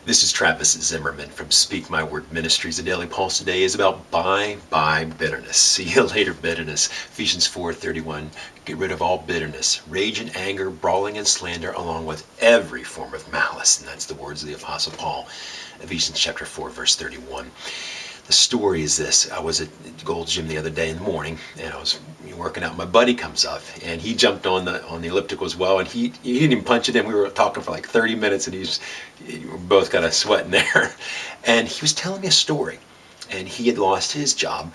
This is Travis Zimmerman from Speak My Word Ministries. The Daily Pulse today is about bye bitterness. See you later, bitterness. Ephesians 4:31. Get rid of all bitterness, rage and anger, brawling and slander, along with every form of malice. And that's the words of the Apostle Paul. Ephesians chapter 4, verse 31. The story is this. I was at Gold's Gym the other day in the morning, and I was working out. My buddy comes up, and he jumped on the elliptical as well, and he didn't even punch it in. We were talking for like 30 minutes, and we were both kind of sweating there. And he was telling me a story, and he had lost his job,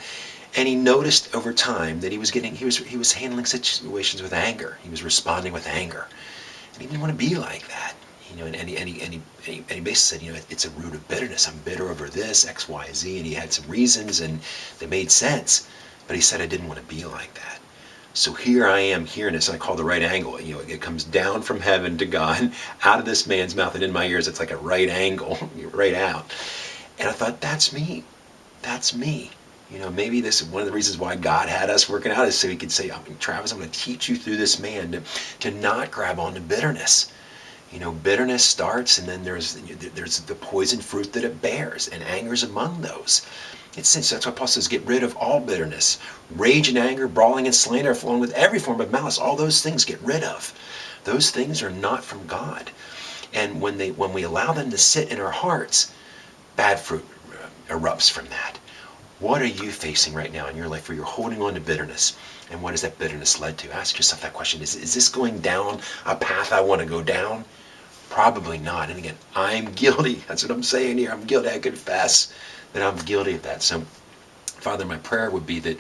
and he noticed over time that he was handling situations with anger. He was responding with anger, and he didn't want to be like that. And he basically said, it's a root of bitterness. I'm bitter over this, X, Y, Z, and he had some reasons, and they made sense. But he said, I didn't want to be like that. So here I am hearing this, and I call the right angle. It comes down from heaven to God, out of this man's mouth and in my ears. It's like a right angle, right out. And I thought, that's me. That's me. Maybe this is one of the reasons why God had us working out, is so he could say, Travis, I'm going to teach you through this man to not grab onto bitterness. Bitterness starts, and then there's the poison fruit that it bears, and anger's among those. That's why Paul says, get rid of all bitterness, rage and anger, brawling and slander, along with every form of malice. All those things get rid of. Those things are not from God. And when we allow them to sit in our hearts, bad fruit erupts from that. What are you facing right now in your life where you're holding on to bitterness? And what has that bitterness led to? Ask yourself that question. Is this going down a path I want to go down? Probably not. And again, I'm guilty. That's what I'm saying here. I'm guilty. I confess that I'm guilty of that. So, Father, my prayer would be that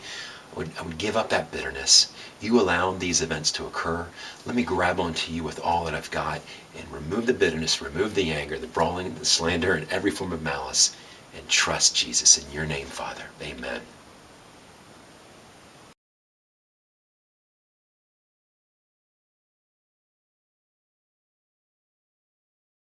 I would give up that bitterness. You allowed these events to occur. Let me grab onto you with all that I've got and remove the bitterness, remove the anger, the brawling, the slander, and every form of malice, and trust Jesus in your name, Father. Amen.